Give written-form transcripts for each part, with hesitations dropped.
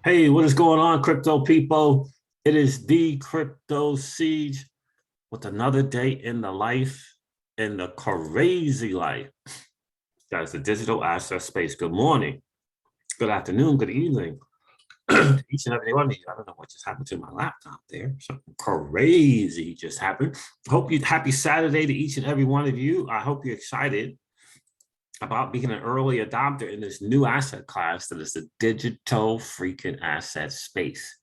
Hey, what is going on, crypto people? It is the Crypto Siege with another day in the life, in the crazy life. Guys, the digital asset space. Good morning, good afternoon, good evening. Each and every one of you. I don't know what just happened to my laptop there. Something crazy just happened. Hope you happy Saturday to each and every one of you. I hope you're excited about being an early adopter in this new asset class that is the digital freaking asset space.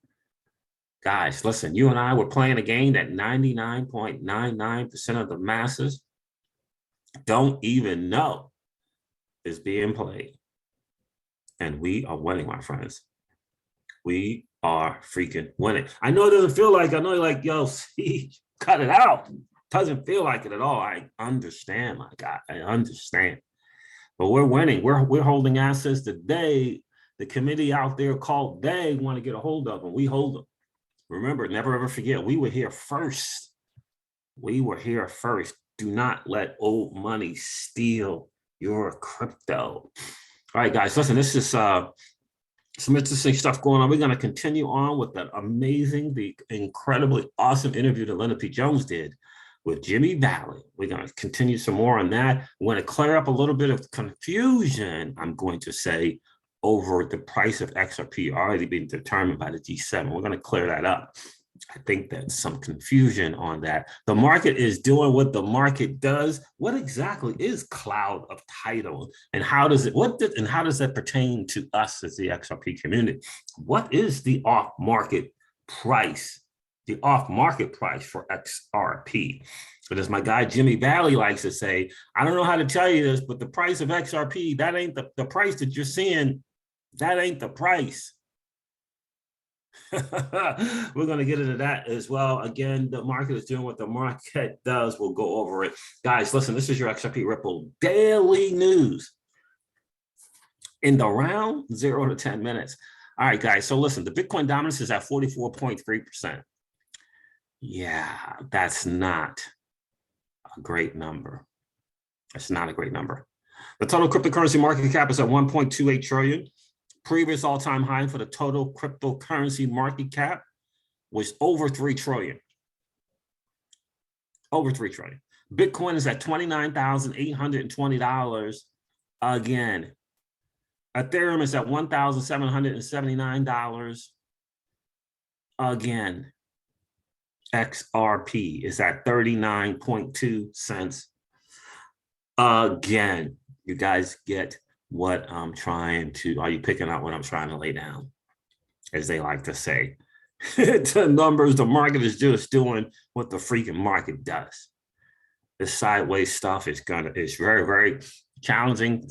Guys, listen, you and I were playing a game that 99.99% of the masses don't even know is being played. And we are winning, my friends. We are freaking winning. I know it doesn't feel like, I know you're like, yo, see, cut it out. Doesn't feel like it at all. I understand, my God, I understand. But we're winning. We're holding assets today. The committee out there called they want to get a hold of them. We hold them. Remember, never ever forget, we were here first. We were here first. Do not let old money steal your crypto. All right, guys, listen, this is some interesting stuff going on. We're going to continue on with that amazing, the incredibly awesome interview that Linda P. Jones did with Jimmy Valley. We're going to continue some more on that. We're going to clear up a little bit of confusion, I'm going to say, over the price of XRP already being determined by the G7. We're going to clear that up. I think there's some confusion on that. The market is doing what the market does. What exactly is cloud of title, and how does it how does that pertain to us as the XRP community? What is the off-market price? The off-market price for XRP. But as my guy Jimmy Valley likes to say, I don't know how to tell you this, but the price of XRP, that ain't the price that you're seeing. That ain't the price. We're going to get into that as well. Again, the market is doing what the market does. We'll go over it. Guys, listen, this is your XRP Ripple daily news in the round 0 to 10 minutes. All right, guys. So listen, the Bitcoin dominance is at 44.3%. Yeah, that's not a great number. That's not a great number. The total cryptocurrency market cap is at 1.28 trillion. Previous all-time high for the total cryptocurrency market cap was over 3 trillion. Over 3 trillion. Bitcoin is at $29,820 again. Ethereum is at $1,779 again. XRP is at 39.2 cents again. You guys get what I'm trying to, are you picking up what I'm trying to lay down? As they like to say. The numbers, the market is just doing what the freaking market does. This sideways stuff is very, very challenging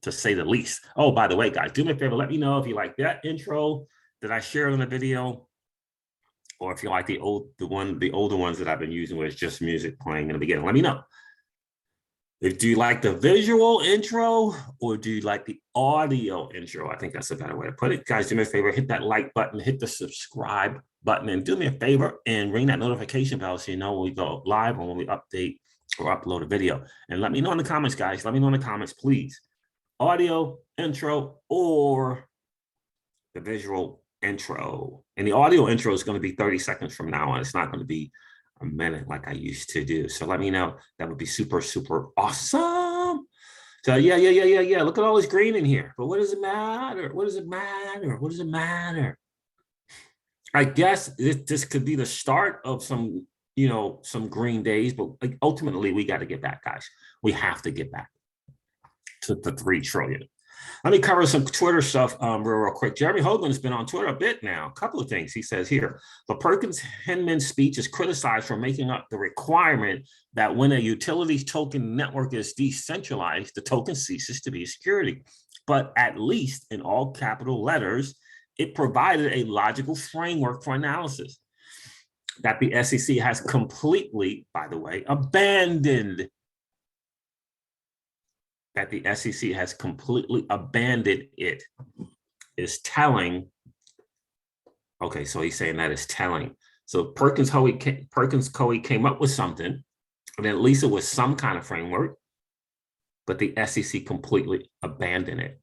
to say the least. Oh, by the way, guys, do me a favor, let me know if you like that intro that I shared in the video, or if you like the older ones that I've been using where it's just music playing in the beginning. Let me know. Do you like the visual intro or do you like the audio intro? I think that's a better way to put it. Guys, do me a favor, hit that like button, hit the subscribe button, and do me a favor and ring that notification bell so you know when we go live or when we update or upload a video. And let me know in the comments, guys. Let me know in the comments, please. Audio intro or the visual intro. And the audio intro is going to be 30 seconds from now on. It's not going to be a minute like I used to do. So let me know. That would be super, super awesome. So yeah. Look at all this green in here. But what does it matter? What does it matter? What does it matter? I guess this could be the start of some, some green days, but ultimately we got to get back, guys. We have to get back to the 3 trillion. Let me cover some Twitter stuff real quick. Jeremy Hogan has been on Twitter a bit now. A couple of things he says here. The Perkins-Hinman speech is criticized for making up the requirement that when a utilities token network is decentralized, the token ceases to be a security. But at least in all capital letters, it provided a logical framework for analysis that the SEC has completely, by the way, abandoned. That the SEC has completely abandoned it is telling. Okay, so he's saying that is telling. So Perkins Coie came up with something, and at least it was some kind of framework, but the SEC completely abandoned it.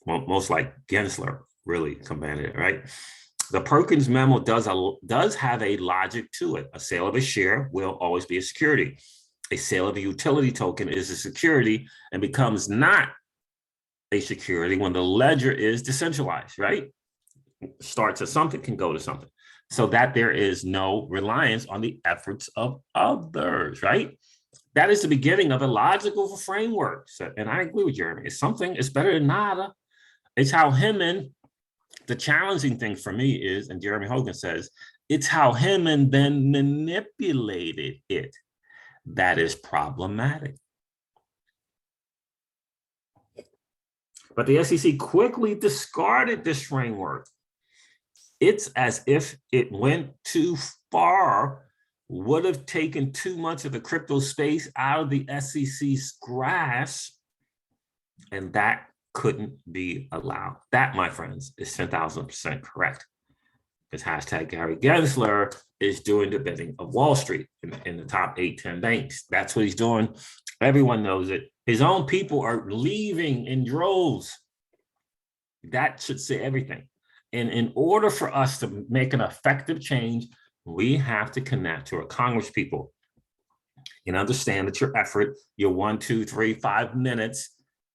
Well, most like Gensler really commanded it, right? The Perkins memo does have a logic to it. A sale of a share will always be a security. A sale of a utility token is a security and becomes not a security when the ledger is decentralized, right? Starts at something, can go to something. So that there is no reliance on the efforts of others, right? That is the beginning of a logical framework. So, and I agree with Jeremy. It's something, it's better than nada. It's how him and the challenging thing for me is, and Jeremy Hogan says, it's how him and then manipulated it that is problematic. But the SEC quickly discarded this framework. It's as if it went too far, would have taken too much of the crypto space out of the SEC's grasp, and that couldn't be allowed. That, my friends, is 10,000% correct. Because hashtag Gary Gensler is doing the bidding of Wall Street in the top 8-10 banks. That's what he's doing. Everyone knows it. His own people are leaving in droves. That should say everything. And in order for us to make an effective change, we have to connect to our Congress people and understand that your effort, your 1, 2, 3, 5 minutes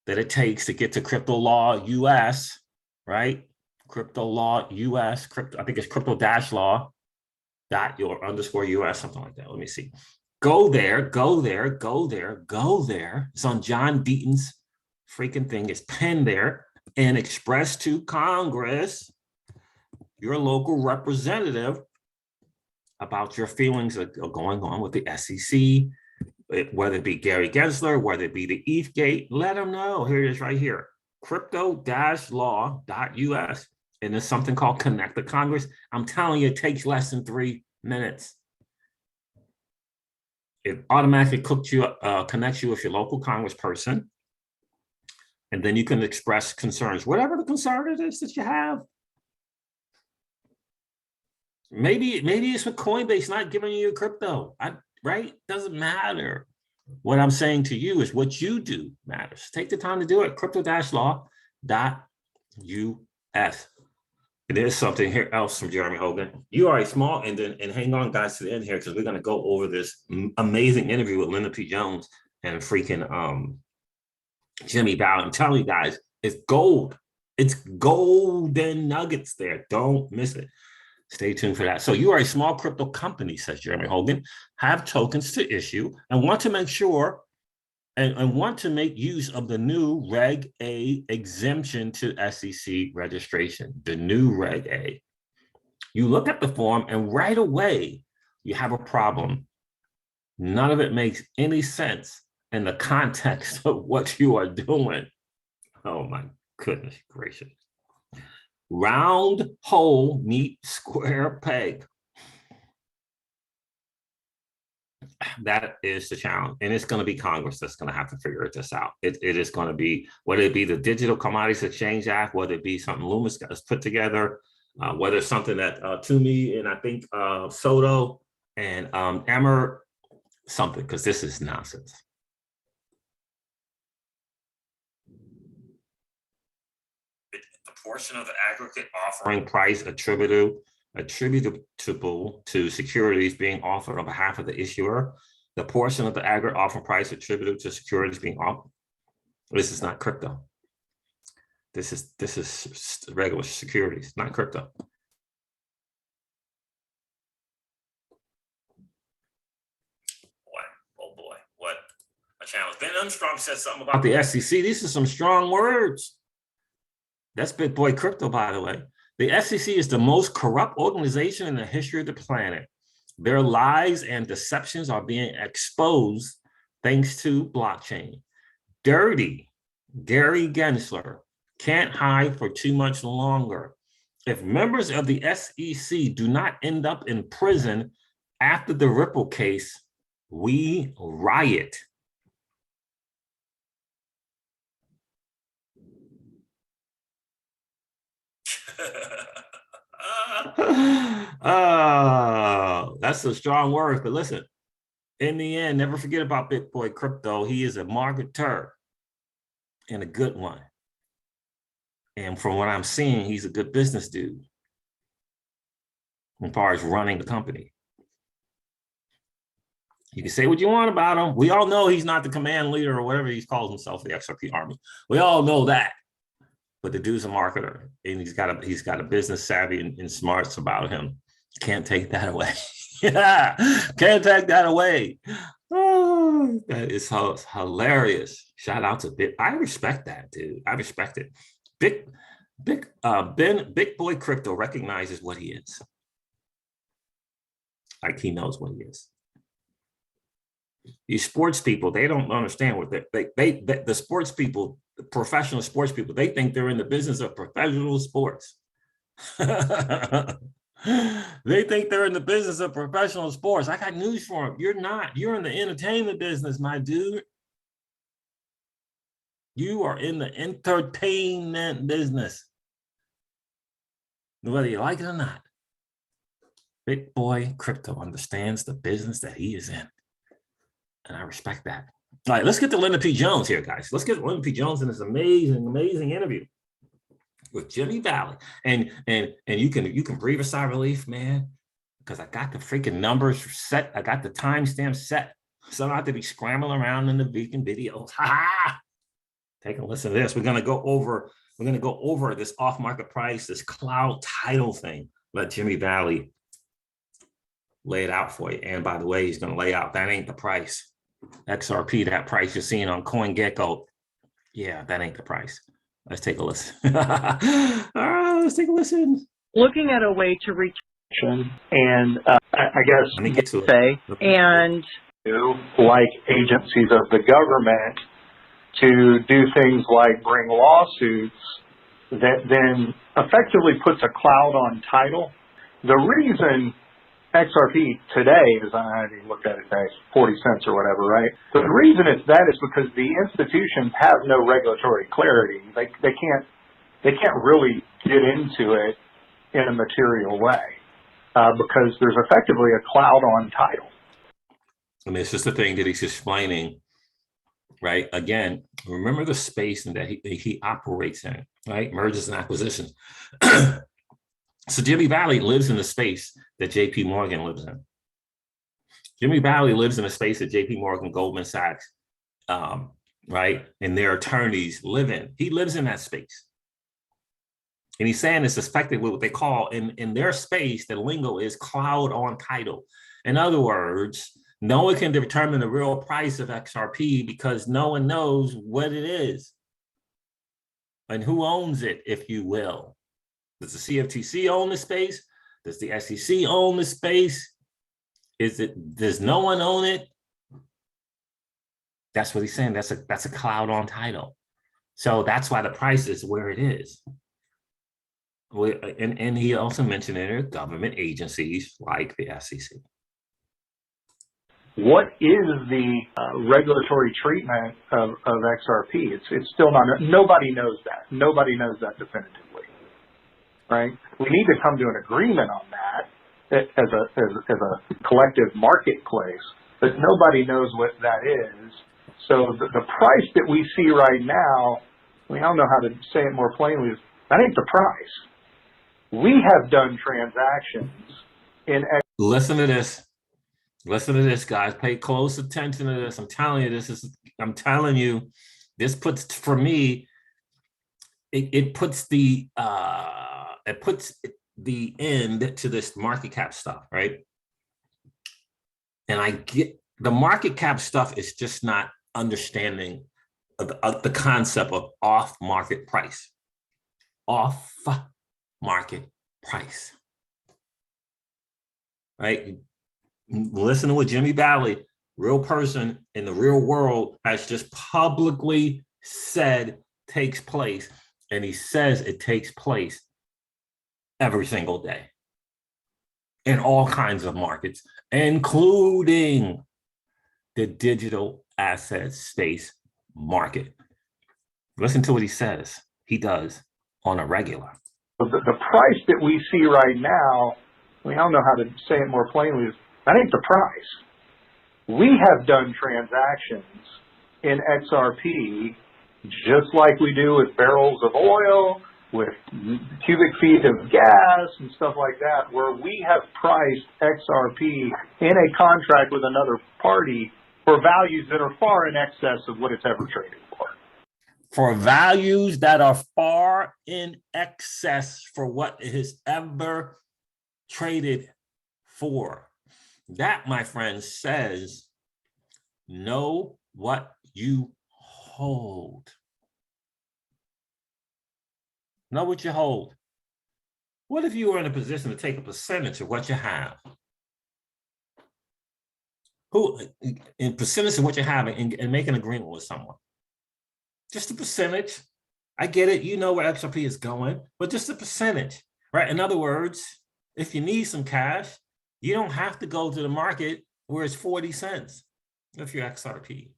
that it takes to get to Crypto Law US, right? Crypto Law US, I think it's crypto-law.your _US, something like that. Let me see. Go there, go there, go there, go there. It's on John Deaton's freaking thing. It's pinned there, and express to Congress, your local representative, about your feelings of going on with the SEC, whether it be Gary Gensler, whether it be the ETH gate. Let them know. Here it is right here. Crypto-law.us. And there's something called Connect to Congress. I'm telling you, it takes less than 3 minutes. It automatically connects you with your local congressperson. And then you can express concerns, whatever the concern it is that you have. Maybe it's with Coinbase not giving you your crypto, right? Doesn't matter. What I'm saying to you is what you do matters. Take the time to do it. Crypto-law.us. There's something here else from Jeremy Hogan. You are a small, and hang on, guys, to the end here, because we're going to go over this amazing interview with Linda P. Jones and freaking Jimmy Bauer. I'm telling you guys, it's gold. It's golden nuggets there. Don't miss it. Stay tuned for that. So you are a small crypto company, says Jeremy Hogan, have tokens to issue and want to make sure and want to make use of the new Reg A exemption to SEC registration, the new Reg A. You look at the form and right away you have a problem. None of it makes any sense in the context of what you are doing. Oh my goodness gracious. Round hole meet square peg. That is the challenge. And it's going to be Congress that's going to have to figure this out. It is going to be, whether it be the Digital Commodities Exchange Act, whether it be something Loomis has put together, whether it's something that Toomey and I think Soto and Emmer, something, because this is nonsense. The portion of the aggregate offering price attributable to securities being offered on behalf of the issuer, the portion of the aggregate offering price attributable to securities being offered. This is not crypto. This is regular securities, not crypto. Oh boy, what a challenge. Ben Armstrong said something about the SEC. These are some strong words. That's Big Boy Crypto, by the way. The SEC is the most corrupt organization in the history of the planet. Their lies and deceptions are being exposed thanks to blockchain. Dirty Gary Gensler can't hide for too much longer. If members of the SEC do not end up in prison after the Ripple case, we riot. Oh, that's a strong word, but listen, in the end, never forget about Big Boy Crypto. He is a marketer and a good one. And from what I'm seeing, he's a good business dude as far as running the company. You can say what you want about him. We all know he's not the command leader or whatever he calls himself, the XRP army. We all know that. But the dude's a marketer, and he's got a business savvy and smarts about him. Can't take that away. Yeah, can't take that away. Oh, that is hilarious. Shout out to Big. I respect that, dude. I respect it. Big Boy Crypto recognizes what he is. Like he knows what he is. These sports people, they don't understand what the sports people, the professional sports people, they think they're in the business of professional sports. They think they're in the business of professional sports. I got news for them. You're not. You're in the entertainment business, my dude. You are in the entertainment business, whether you like it or not. Big Boy Crypto understands the business that he is in. And I respect that. All right, let's get to Linda P. Jones here, guys. Let's get Linda P. Jones in this amazing interview with Jimmy Valley. And you can breathe a sigh of relief, man, because I got the freaking numbers set. I got the timestamp set. So I don't have to be scrambling around in the vegan videos. Take a listen to this. We're gonna go over this off-market price, this cloud title thing. Let Jimmy Valley lay it out for you. And by the way, he's going to lay out, that ain't the price. XRP, that price you're seeing on CoinGecko, yeah, that ain't the price. Let's take a listen. All right, let's take a listen. Looking at a way to reach and I guess let me get to say, and like agencies of the government to do things like bring lawsuits that then effectively puts a cloud on title. The reason XRP today is, I haven't looked at it today, 40 cents or whatever, right? The reason it's that is because the institutions have no regulatory clarity. They can't really get into it in a material way because there's effectively a cloud on title. I mean, it's just the thing that he's explaining, right? Again, remember the space that he operates in, right? Mergers and acquisitions. So Jimmy Valley lives in the space that JP Morgan lives in. Jimmy Valley lives in a space that JP Morgan, Goldman Sachs, right, and their attorneys live in. He lives in that space. And he's saying it's effectively what they call in their space, the lingo is cloud on title. In other words, no one can determine the real price of XRP because no one knows what it is and who owns it, if you will. Does the CFTC own the space? Does the SEC own the space? Does no one own it? That's what he's saying. That's a cloud on title. So that's why the price is where it is. And he also mentioned there government agencies like the SEC. What is the regulatory treatment of XRP? It's still not, nobody knows that. Nobody knows that definitively. Right? We need to come to an agreement on that as a collective marketplace, but nobody knows what that is. So the price that we see right now, we don't know how to say it more plainly, is that ain't the price. We have done transactions in. Listen to this. Listen to this, guys. Pay close attention to this. I'm telling you, this puts, for me, it puts the end to this market cap stuff, right? And I get the market cap stuff is just not understanding the concept of off market price. Off market price, right? Listen to what Jimmy Valley, real person in the real world, has just publicly said takes place. And he says it takes place every single day in all kinds of markets, including the digital asset space market. Listen to what he says. He does on a regular. The price that we see right now, we don't know how to say it more plainly, is that ain't the price. We have done transactions in XRP just like we do with barrels of oil, with cubic feet of gas and stuff like that, where we have priced XRP in a contract with another party for values that are far in excess of what it's ever traded for. For values that are far in excess for what it has ever traded for. That, my friend, says, know what you hold. Know what you hold. What if you were in a position to take a percentage of what you have? Who, in percentage of what you have, and make an agreement with someone? Just a percentage. I get it. You know where XRP is going, but just a percentage, right? In other words, if you need some cash, you don't have to go to the market where it's 40 cents if you're XRP.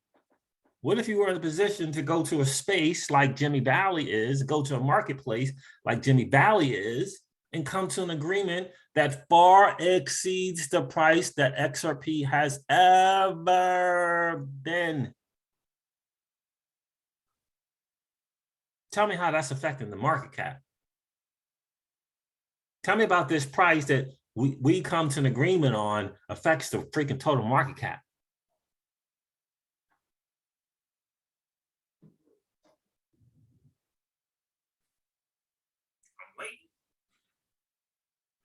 What if you were in a position to go to a space like Jimmy Valley is, go to a marketplace like Jimmy Valley is, and come to an agreement that far exceeds the price that XRP has ever been? Tell me how that's affecting the market cap. Tell me about this price that we come to an agreement on affects the freaking total market cap. I'm waiting.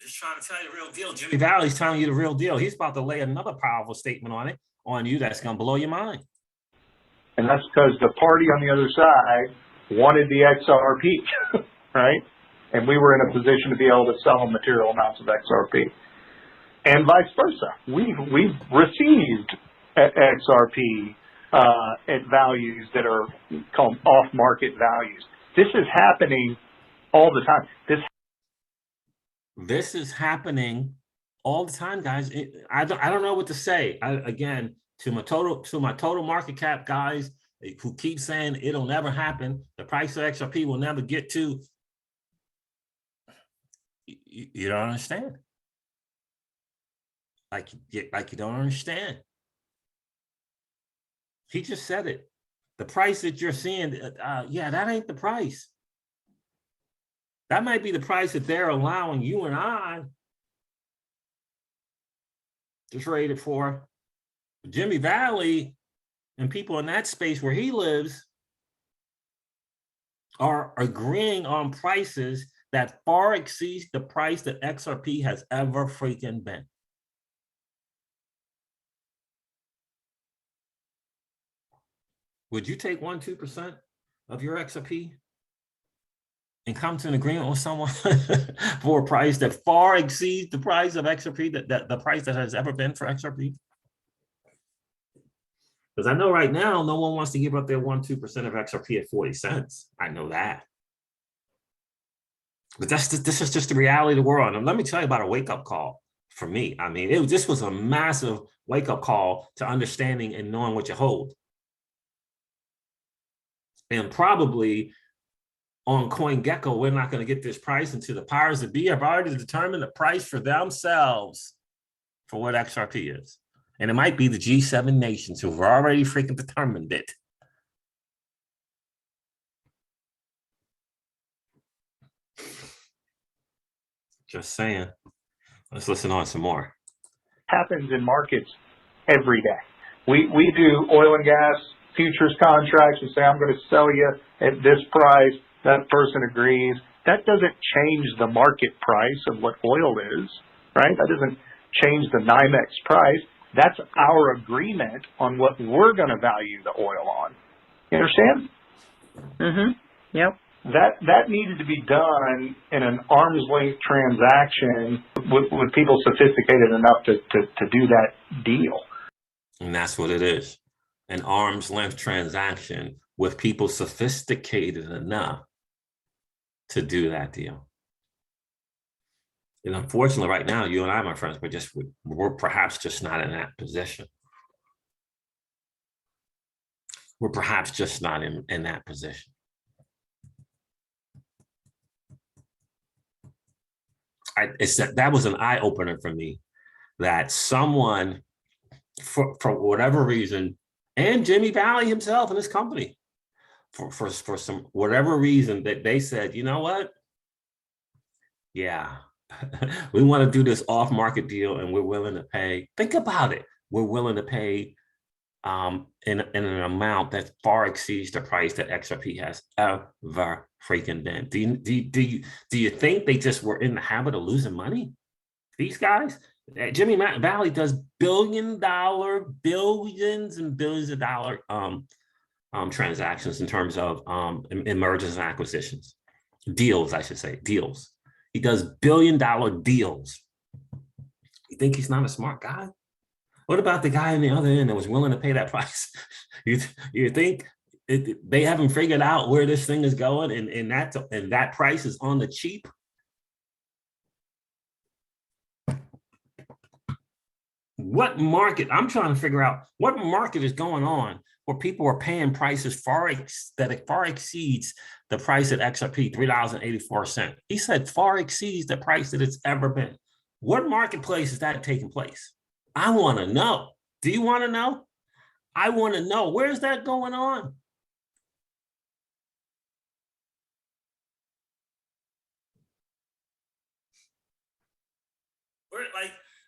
Just trying to tell you the real deal. Jimmy Valley's telling you the real deal. He's about to lay another powerful statement on you that's going to blow your mind. And that's because the party on the other side wanted the XRP, right? And we were in a position to be able to sell them material amounts of XRP. And vice versa. We've received XRP at values that are called off-market values. This is happening all the time. This is happening all the time, guys. I don't know what to say. Again, to my total market cap guys who keep saying it'll never happen, the price of XRP will never get to. You don't understand. Like you don't understand. He just said it. The price that you're seeing, yeah, that ain't the price. That might be the price that they're allowing you and I to trade it for. Jimmy Valley and people in that space where he lives are agreeing on prices that far exceeds the price that XRP has ever freaking been. Would you take 1-2% of your XRP and come to an agreement with someone for a price that far exceeds the price of XRP, that the price that has ever been for XRP? Because I know right now, no one wants to give up their 1-2% of XRP at 40 cents. I know that. But this is just the reality of the world. And let me tell you about a wake-up call for me. I mean, this was a massive wake-up call to understanding and knowing what you hold. And probably on CoinGecko, we're not going to get this price until the powers that be have already determined the price for themselves for what XRP is. And it might be the G7 nations who've already freaking determined it. Just saying. Let's listen on some more. Happens in markets every day. We do oil and gas futures contracts and say, I'm going to sell you at this price. That person agrees. That doesn't change the market price of what oil is, right? That doesn't change the NYMEX price. That's our agreement on what we're going to value the oil on. You understand? Mm-hmm. Yep. That needed to be done in an arm's length transaction with people sophisticated enough to do that deal. And that's what it is. An arm's length transaction with people sophisticated enough to do that deal. And unfortunately, right now, you and I, my friends, we're perhaps just not in that position. We're perhaps just not in that position. That was an eye opener for me, that someone, for whatever reason, and Jimmy Valley himself and his company, for some whatever reason that they said, you know what? Yeah, we want to do this off market deal and we're willing to pay. Think about it. We're willing to pay in an amount that far exceeds the price that XRP has ever freaking been. Do you think they just were in the habit of losing money? These guys, Jimmy Valley does billions and billions of dollar transactions in terms of in mergers and acquisitions, deals, I should say, deals. He does billion-dollar deals. You think he's not a smart guy? What about the guy on the other end that was willing to pay that price? You think they haven't figured out where this thing is going, and that price is on the cheap? What market? I'm trying to figure out what market is going on where people are paying prices that far exceeds the price at XRP, $3.84. He said far exceeds the price that it's ever been. What marketplace is that taking place? I want to know. Do you want to know? I want to know. Where's that going on?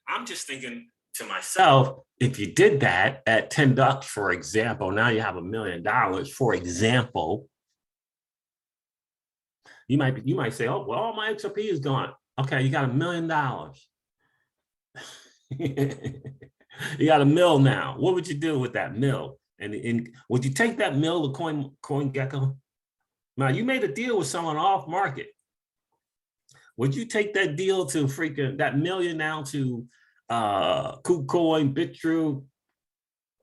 I'm just thinking to myself, if you did that at $10, for example, now you have $1 million, for example, you might say, oh, well, all my XRP is gone. Okay, you got $1 million. You got $1 million now. What would you do with that $1 million? And would you take that $1 million to CoinGecko? Now, you made a deal with someone off market. Would you take that deal to that $1 million now to KuCoin, BitTrue?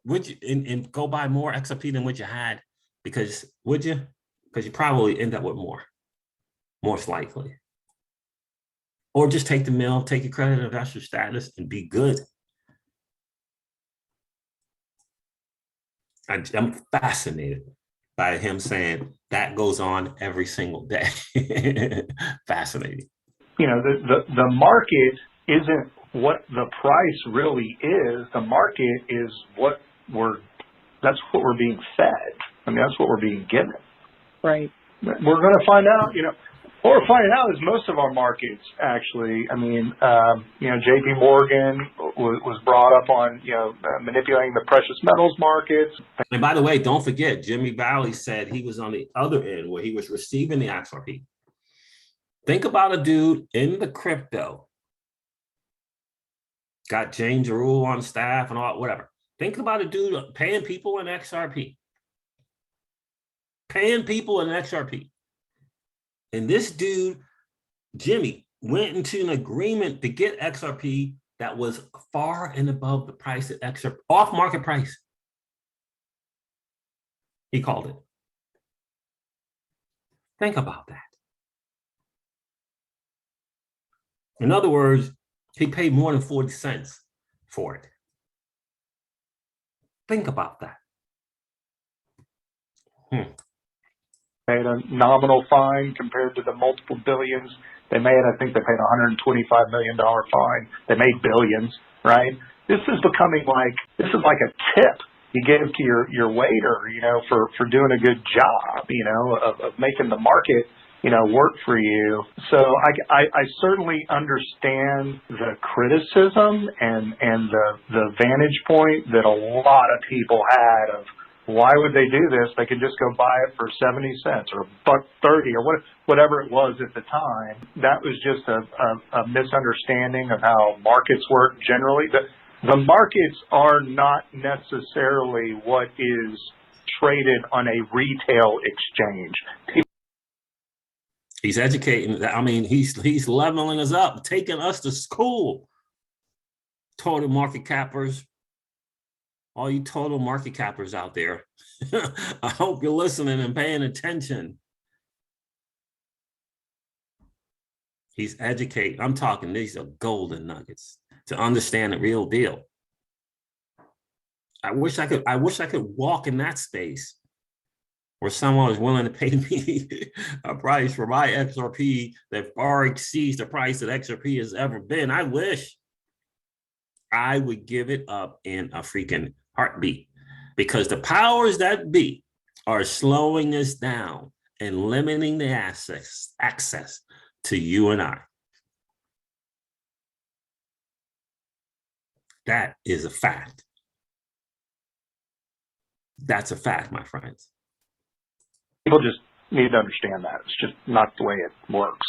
Would you and go buy more XRP than what you had? Because would you? Because you probably end up with more, most likely. Or just take the $1 million, take your credit investor status, and be good. I'm fascinated by him saying that goes on every single day. Fascinating. You know, the market isn't what the price really is. The market is that's what we're being fed. I mean, that's what we're being given. Right. We're going to find out, what we're finding out is most of our markets actually, JP Morgan was brought up on, manipulating the precious metals markets. And by the way, don't forget, Jimmy Valley said he was on the other end where he was receiving the XRP. Think about a dude in the crypto, got James Rule on staff and all, whatever. Think about a dude paying people in XRP. And this dude, Jimmy, went into an agreement to get XRP that was far and above the price at XRP, off market price. He called it. Think about that. In other words, he paid more than 40 cents for it. Think about that. Paid a nominal fine compared to the multiple billions they made. I think they paid $125 million fine. They made billions, right? This is like a tip you give to your waiter, for doing a good job, of making the market, work for you. So I certainly understand the criticism and the vantage point that a lot of people had of, why would they do this? They could just go buy it for 70 cents or $1.30 or whatever it was at the time. That was just a misunderstanding of how markets work generally. The markets are not necessarily what is traded on a retail exchange. He's educating. I mean, he's leveling us up, taking us to school. Total market cappers. All you total market cappers out there, I hope you're listening and paying attention. He's educating. I'm talking, these are golden nuggets to understand the real deal. I wish I could walk in that space where someone is willing to pay me a price for my XRP that far exceeds the price that XRP has ever been. I wish I would give it up in a freaking heartbeat, because the powers that be are slowing us down and limiting the access to you and I. That is a fact. That's a fact, my friends. People just need to understand that. It's just not the way it works.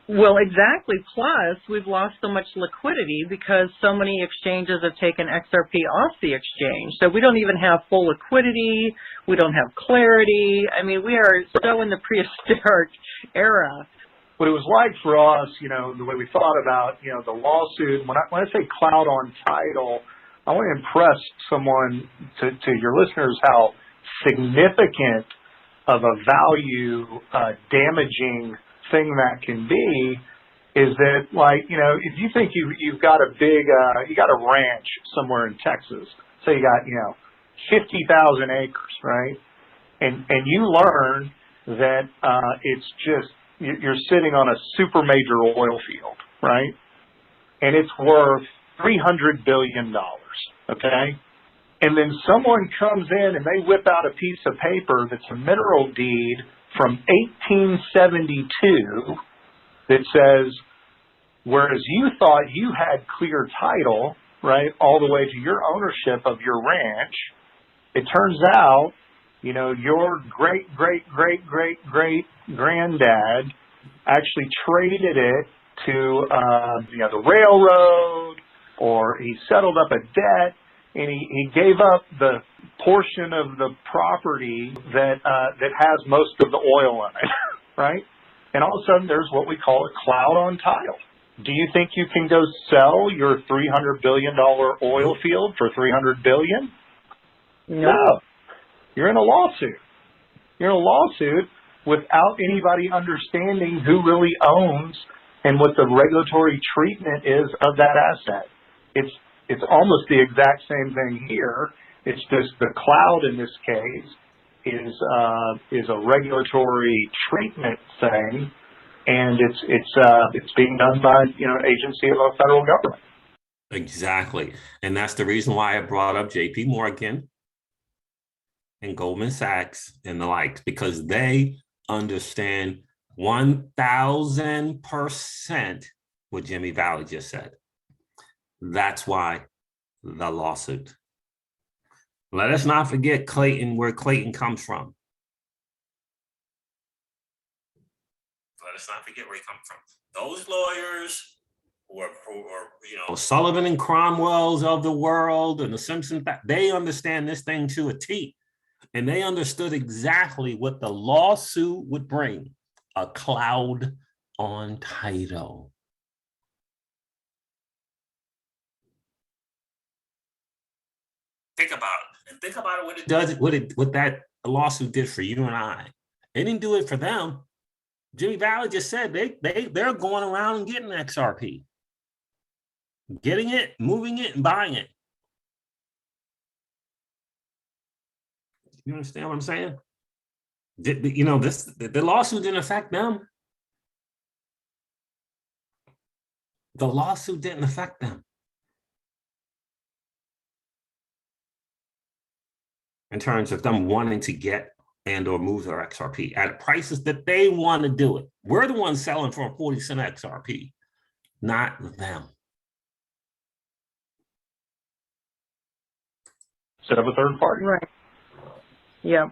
Well, exactly. Plus, we've lost so much liquidity because so many exchanges have taken XRP off the exchange. So we don't even have full liquidity. We don't have clarity. I mean, we are so in the prehistoric era. What it was like for us, you know, the way we thought about, you know, the lawsuit, when I say cloud on title, I want to impress someone, to your listeners, how significant of a value damaging thing that can be is that, like, you know, if you think you've got a big, you got a ranch somewhere in Texas, say you got, you know, 50,000 acres, right? And you learn that it's just, you're sitting on a super major oil field, right? And it's worth $300 billion, okay? And then someone comes in and they whip out a piece of paper that's a mineral deed from 1872 that says, whereas you thought you had clear title, right, all the way to your ownership of your ranch, it turns out, you know, your great-great-great-great-great-granddad actually traded it to, you know, the railroad, or he settled up a debt, and he gave up the portion of the property that has most of the oil in it, right? And all of a sudden, there's what we call a cloud on title. Do you think you can go sell your $300 billion oil field for $300 billion? No. You're in a lawsuit. You're in a lawsuit without anybody understanding who really owns and what the regulatory treatment is of that asset. It's almost the exact same thing here. It's just the cloud in this case is a regulatory treatment thing, and it's being done by, you know, an agency of a federal government. Exactly, and that's the reason why I brought up J.P. Morgan and Goldman Sachs and the likes, because they understand 1,000% what Jimmy Valley just said. That's why the lawsuit. Let us not forget Clayton, where Clayton comes from. Let us not forget where he comes from. Those lawyers who are you know, Sullivan and Cromwell's of the world and the Simpsons, they understand this thing to a T. And they understood exactly what the lawsuit would bring: a cloud on title. Think about it. And think about it, what it does, what that lawsuit did for you and I. They didn't do it for them. Jimmy Valley just said they're going around and getting XRP, getting it, moving it, and buying it. You understand what I'm saying? You know, the lawsuit didn't affect them. The lawsuit didn't affect them in terms of them wanting to get and or move their XRP at prices that they want to do it. We're the ones selling for a 40-cent XRP, not them. Set up a third party. Right. Yeah.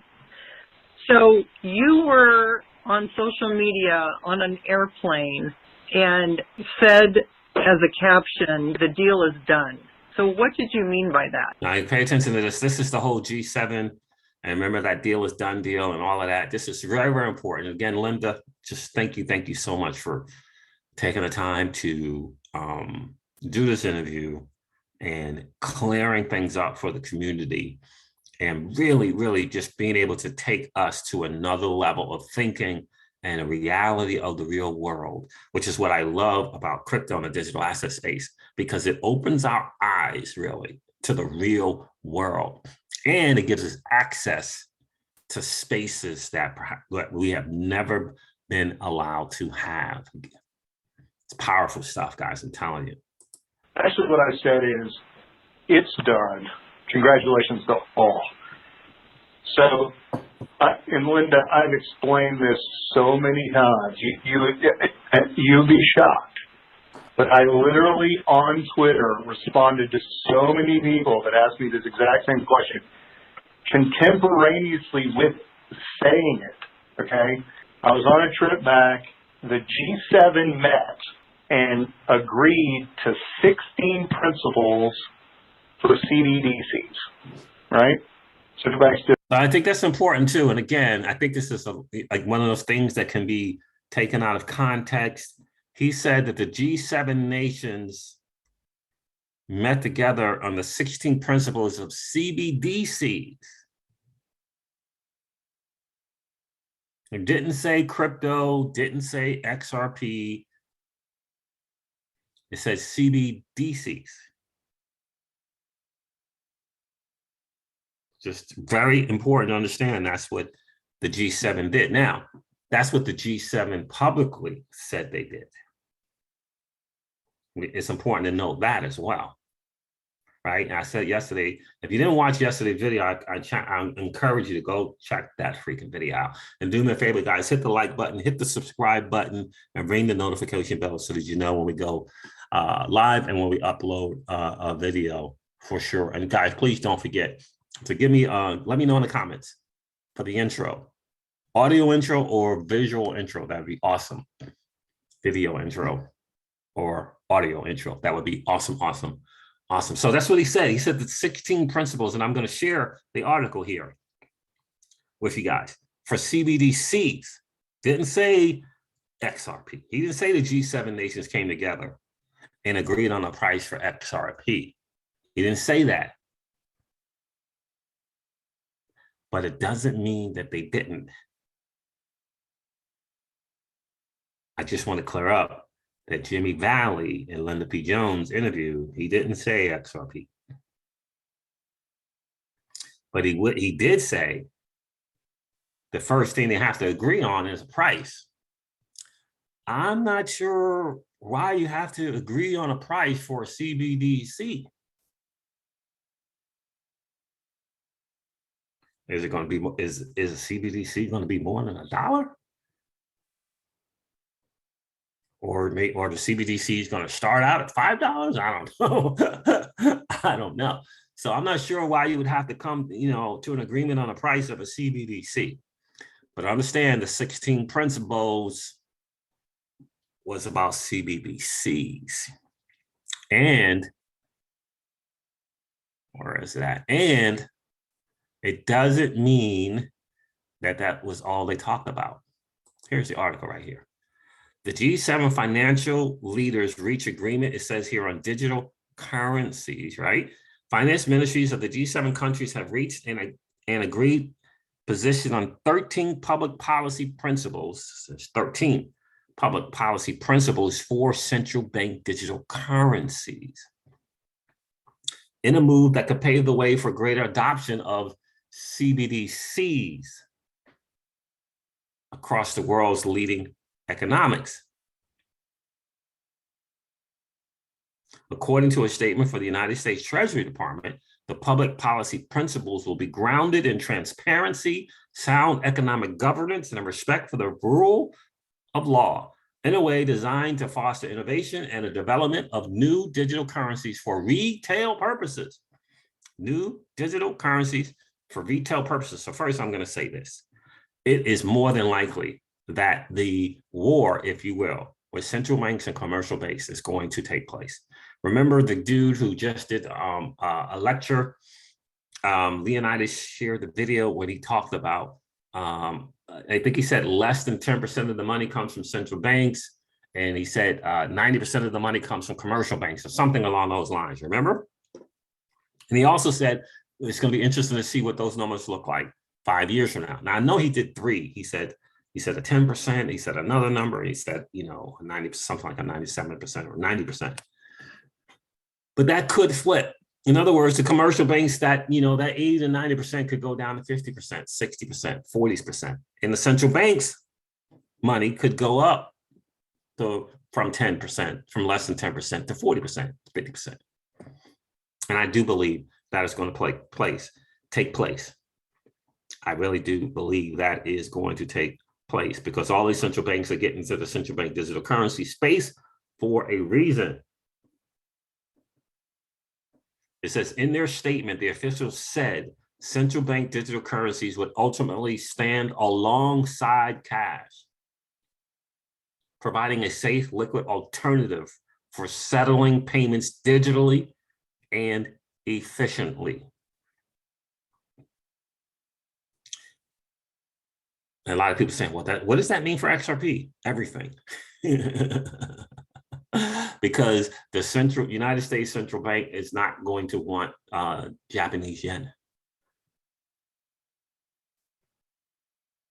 So you were on social media on an airplane and said as a caption, "The deal is done." So what did you mean by that? Now, pay attention to this. This is the whole G7. And remember, that deal is done deal and all of that. This is very, very important. Again, Linda, just thank you so much for taking the time to do this interview and clearing things up for the community, and really, really just being able to take us to another level of thinking and a reality of the real world, which is what I love about crypto and the digital asset space, because it opens our eyes really to the real world. And it gives us access to spaces that perhaps we have never been allowed to have. It's powerful stuff, guys, I'm telling you. Actually, what I said is, it's done. Congratulations to all. So And Linda, I've explained this so many times. You'll be shocked. But I literally on Twitter responded to so many people that asked me this exact same question, contemporaneously with saying it, okay? I was on a trip back, the G7 met and agreed to 16 principles for CBDCs, right? So I think that's important too. And again, I think this is like one of those things that can be taken out of context. He said that the G7 nations met together on the 16 principles of CBDCs. It didn't say crypto, didn't say XRP. It says CBDCs. Just very important to understand that's what the G7 did. Now, that's what the G7 publicly said they did. It's important to note that as well, right? And I said yesterday, if you didn't watch yesterday's video, I encourage you to go check that freaking video out. And do me a favor, guys, hit the like button, hit the subscribe button, and ring the notification bell so that you know when we go live and when we upload a video for sure. And guys, please don't forget to give me, let me know in the comments for the intro, audio intro or visual intro. That'd be awesome. Video intro or audio intro. That would be awesome, awesome, awesome. So that's what he said. He said the 16 principles, and I'm going to share the article here with you guys for CBDCs. Didn't say XRP. He didn't say the G7 nations came together and agreed on a price for XRP. He didn't say that. But it doesn't mean that they didn't. I just want to clear up that Jimmy Valley and Linda P. Jones interview, he didn't say XRP. But he did say the first thing they have to agree on is a price. I'm not sure why you have to agree on a price for a CBDC. Is it going to be, is a CBDC going to be more than $1? Or the CBDC is going to start out at $5? I don't know. I don't know. So I'm not sure why you would have to come, to an agreement on the price of a CBDC. But understand the 16 principles was about CBDCs. And, where is that? And it doesn't mean that that was all they talked about. Here's the article right here. The G7 financial leaders reach agreement, it says here, on digital currencies, right? Finance ministries of the G7 countries have reached an agreed position on 13 public policy principles. There's 13 public policy principles for central bank digital currencies, in a move that could pave the way for greater adoption of CBDCs across the world's leading economics. According to a statement for the United States Treasury Department, the public policy principles will be grounded in transparency, sound economic governance, and a respect for the rule of law, in a way designed to foster innovation and the development of new digital currencies for retail purposes. New digital currencies for retail purposes. So first, I'm going to say this. It is more than likely that the war, if you will, with central banks and commercial banks is going to take place. Remember the dude who just did a lecture? Leonidas shared the video when he talked about, I think he said less than 10% of the money comes from central banks. And he said 90% of the money comes from commercial banks or something along those lines, remember? And he also said, it's going to be interesting to see what those numbers look like 5 years from now. Now, I know he did three. He said a 10%, he said another number, he said, 90, something like a 97% or 90%. But that could flip. In other words, the commercial banks that, that 80 to 90% could go down to 50%, 60%, 40%. And the central banks money could go up from 10%, from less than 10% to 40%, 50%. And I do believe that is going to take place. I really do believe that is going to take place because all these central banks are getting into the central bank digital currency space for a reason. It says in their statement, the officials said central bank digital currencies would ultimately stand alongside cash, providing a safe, liquid alternative for settling payments digitally and efficiently. And a lot of people saying, well, what does that mean for XRP? Everything. Because the United States Central Bank is not going to want Japanese yen.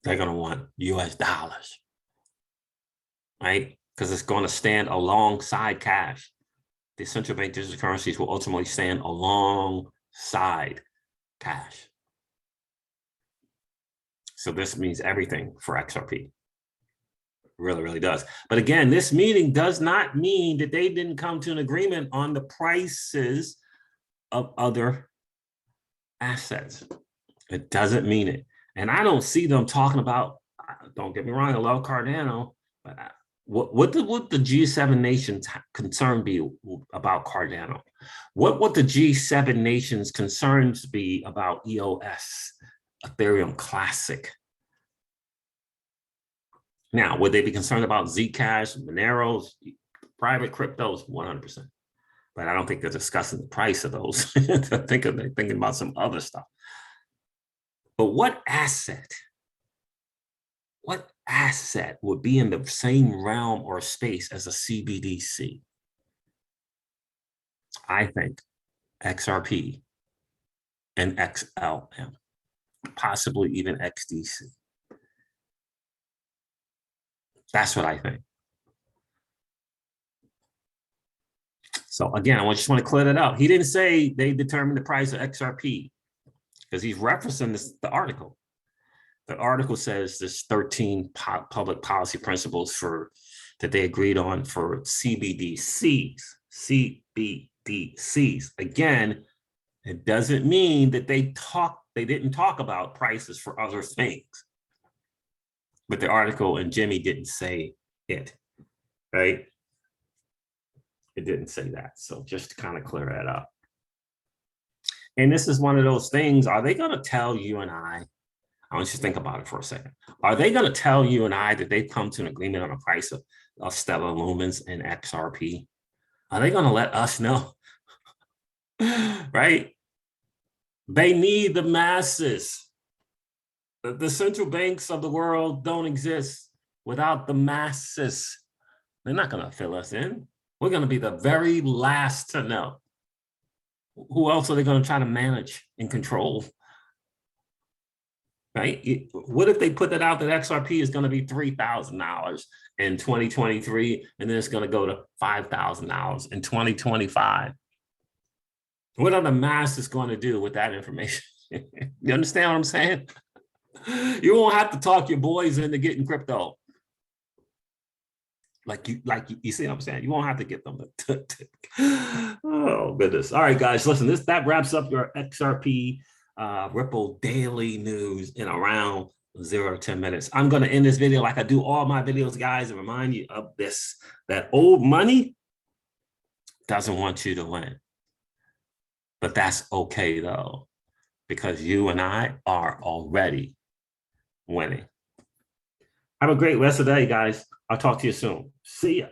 They're going to want US dollars, right? Because it's going to stand alongside cash. The central bank digital currencies will ultimately stand alongside cash. So this means everything for XRP. Really, really does. But again, this meeting does not mean that they didn't come to an agreement on the prices of other assets. It doesn't mean it. And I don't see them talking about, don't get me wrong, I love Cardano, but what would the G7 nations concern be about Cardano? What would the G7 nations concerns be about EOS, Ethereum Classic? Now, would they be concerned about Zcash, Moneros, private cryptos? 100%. But I don't think they're discussing the price of those. They're thinking about some other stuff. But what asset would be in the same realm or space as a CBDC? I think XRP and XLM, possibly even XDC. That's what I think. So again, I just want to clear that up. He didn't say they determined the price of XRP because he's referencing the article. The article says there's 13 public policy principles that they agreed on for CBDCs. CBDCs. Again, it doesn't mean that they didn't talk about prices for other things. But the article and Jimmy didn't say it, right? It didn't say that. So just to kind of clear that up. And this is one of those things, are they going to tell you and I want you to think about it for a second. Are they going to tell you and I that they've come to an agreement on the price of Stellar Lumens and XRP? Are they going to let us know? Right? They need the masses. The central banks of the world don't exist without the masses. They're not going to fill us in. We're going to be the very last to know. Who else are they going to try to manage and control? Right? What if they put that out that XRP is going to be $3,000 in 2023 and then it's going to go to $5,000 in 2025? What are the masses going to do with that information? You understand what I'm saying? You won't have to talk your boys into getting crypto. Like you see what I'm saying? You won't have to get them. Oh, goodness. All right, guys, listen, that wraps up your XRP Ripple daily news in around 0 to 10 minutes. I'm going to end this video like I do all my videos, guys, and remind you of this, that old money doesn't want you to win. But that's okay, though, because you and I are already winning. Have a great rest of the day, guys. I'll talk to you soon. See ya.